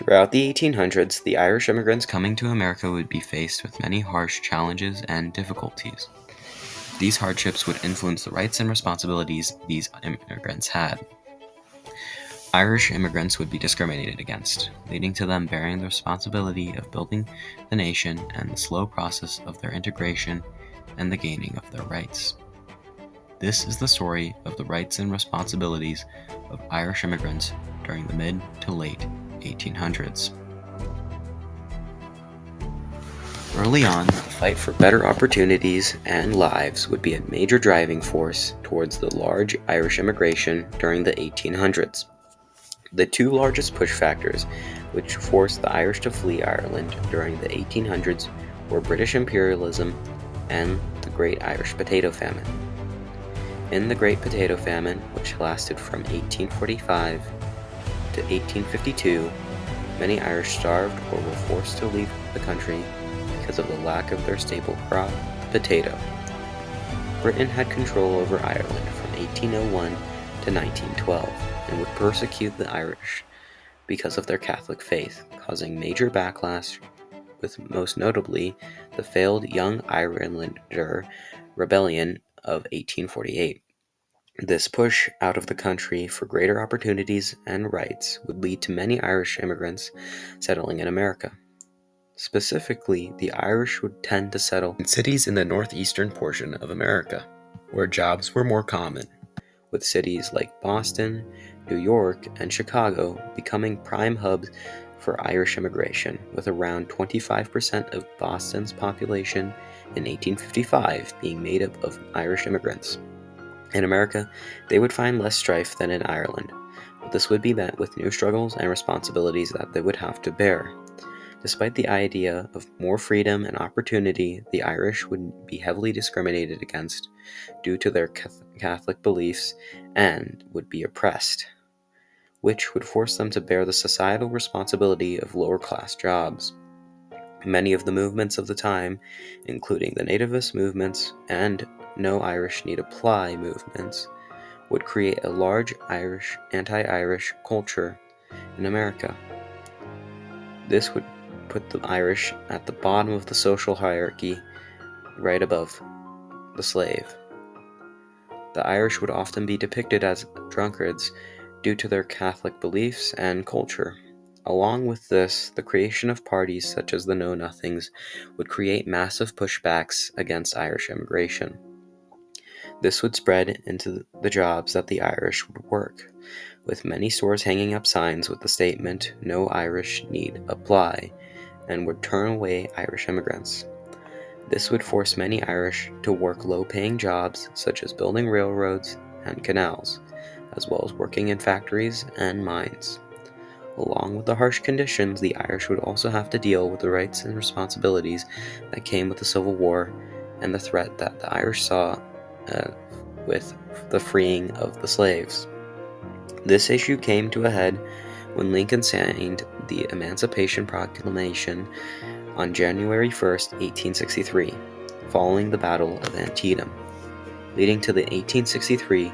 Throughout the 1800s, the Irish immigrants coming to America would be faced with many harsh challenges and difficulties. These hardships would influence the rights and responsibilities these immigrants had. Irish immigrants would be discriminated against, leading to them bearing the responsibility of building the nation and the slow process of their integration and the gaining of their rights. This is the story of the rights and responsibilities of Irish immigrants during the mid to late 1800s. Early on, the fight for better opportunities and lives would be a major driving force towards the large Irish immigration during the 1800s. The two largest push factors which forced the Irish to flee Ireland during the 1800s were British imperialism and the Great Irish Potato Famine. In the Great Potato Famine, which lasted from 1845 to 1852, many Irish starved or were forced to leave the country because of the lack of their staple crop, the potato. Britain had control over Ireland from 1801 to 1912 and would persecute the Irish because of their Catholic faith, causing major backlash, with most notably the failed Young Irelander Rebellion of 1848. This push out of the country for greater opportunities and rights would lead to many Irish immigrants settling in America. Specifically, the Irish would tend to settle in cities in the northeastern portion of America, where jobs were more common, with cities like Boston, New York, and Chicago becoming prime hubs for Irish immigration, with around 25% of Boston's population in 1855 being made up of Irish immigrants. In America, they would find less strife than in Ireland, but this would be met with new struggles and responsibilities that they would have to bear. Despite the idea of more freedom and opportunity, the Irish would be heavily discriminated against due to their Catholic beliefs and would be oppressed, which would force them to bear the societal responsibility of lower-class jobs. Many of the movements of the time, including the nativist movements and No Irish Need Apply movements, would create a large anti-Irish culture in America. This would put the Irish at the bottom of the social hierarchy, right above the slave. The Irish would often be depicted as drunkards due to their Catholic beliefs and culture. Along with this, the creation of parties such as the Know Nothings would create massive pushbacks against Irish immigration. This would spread into the jobs that the Irish would work, with many stores hanging up signs with the statement, "No Irish Need Apply," and would turn away Irish immigrants. This would force many Irish to work low-paying jobs such as building railroads and canals, as well as working in factories and mines. Along with the harsh conditions, the Irish would also have to deal with the rights and responsibilities that came with the Civil War and the threat that the Irish saw with the freeing of the slaves. This issue came to a head when Lincoln signed the Emancipation Proclamation on January 1st, 1863, following the Battle of Antietam, leading to the 1863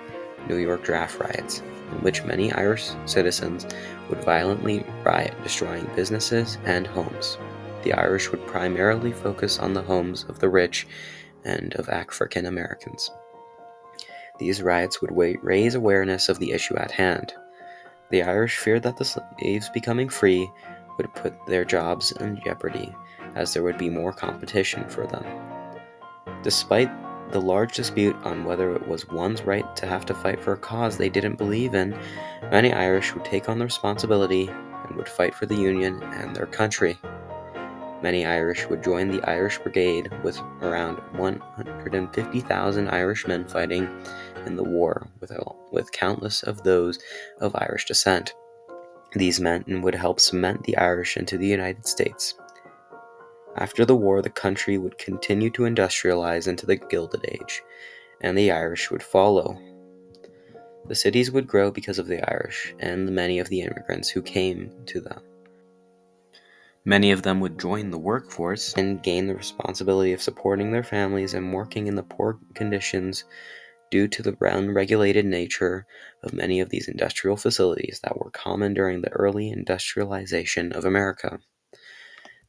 New York draft riots, in which many Irish citizens would violently riot, destroying businesses and homes. The Irish would primarily focus on the homes of the rich and of African Americans. These riots would raise awareness of the issue at hand. The Irish feared that the slaves becoming free would put their jobs in jeopardy, as there would be more competition for them. Despite the large dispute on whether it was one's right to have to fight for a cause they didn't believe in, many Irish would take on the responsibility and would fight for the Union and their country. Many Irish would join the Irish Brigade, with around 150,000 Irish men fighting in the war, with countless of those of Irish descent. These men would help cement the Irish into the United States. After the war, the country would continue to industrialize into the Gilded Age, and the Irish would follow. The cities would grow because of the Irish and many of the immigrants who came to them. Many of them would join the workforce and gain the responsibility of supporting their families and working in the poor conditions due to the unregulated nature of many of these industrial facilities that were common during the early industrialization of America.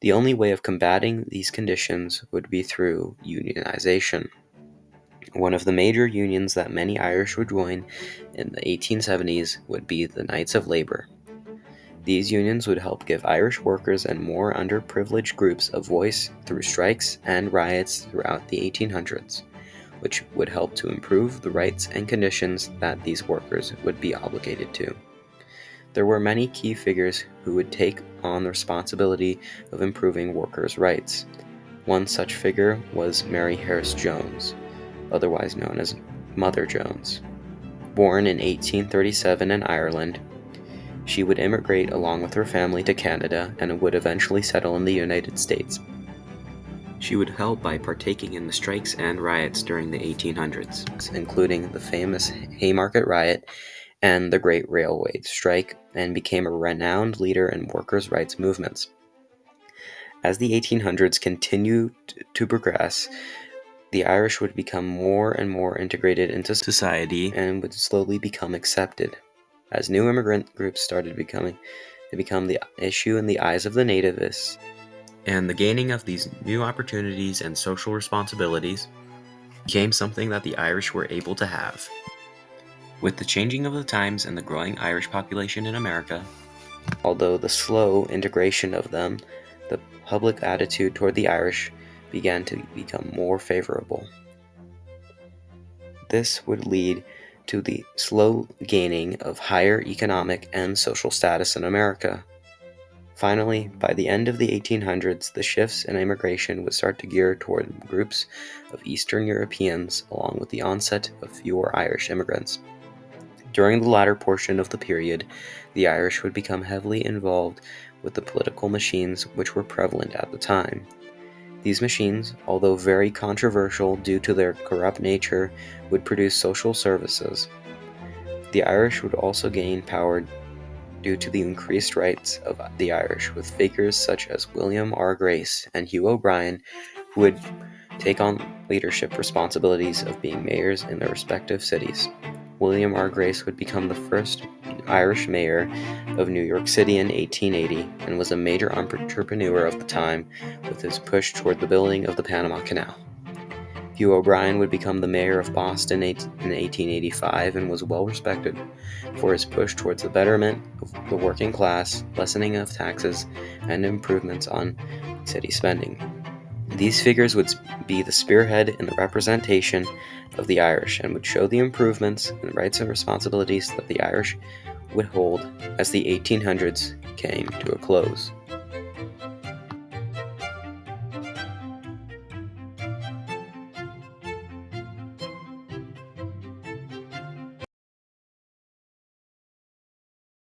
The only way of combating these conditions would be through unionization. One of the major unions that many Irish would join in the 1870s would be the Knights of Labor. These unions would help give Irish workers and more underprivileged groups a voice through strikes and riots throughout the 1800s, which would help to improve the rights and conditions that these workers would be obligated to. There were many key figures who would take on the responsibility of improving workers' rights. One such figure was Mary Harris Jones, otherwise known as Mother Jones. Born in 1837 in Ireland, she would immigrate along with her family to Canada and would eventually settle in the United States. She would help by partaking in the strikes and riots during the 1800s, including the famous Haymarket Riot and the Great Railway Strike, and became a renowned leader in workers' rights movements. As the 1800s continued to progress, the Irish would become more and more integrated into society and would slowly become accepted. As new immigrant groups started to become the issue in the eyes of the nativists, and the gaining of these new opportunities and social responsibilities became something that the Irish were able to have. With the changing of the times and the growing Irish population in America, although the slow integration of them, the public attitude toward the Irish began to become more favorable. This would lead to the slow gaining of higher economic and social status in America. Finally, by the end of the 1800s, the shifts in immigration would start to gear toward groups of Eastern Europeans, along with the onset of fewer Irish immigrants. During the latter portion of the period, the Irish would become heavily involved with the political machines which were prevalent at the time. These machines, although very controversial due to their corrupt nature, would produce social services. The Irish would also gain power due to the increased rights of the Irish, with figures such as William R. Grace and Hugh O'Brien, who would take on leadership responsibilities of being mayors in their respective cities. William R. Grace would become the first Irish mayor of New York City in 1880 and was a major entrepreneur of the time with his push toward the building of the Panama Canal. Hugh O'Brien would become the mayor of Boston in 1885 and was well respected for his push towards the betterment of the working class, lessening of taxes, and improvements on city spending. These figures would be the spearhead in the representation of the Irish and would show the improvements and rights and responsibilities that the Irish would hold as the 1800s came to a close.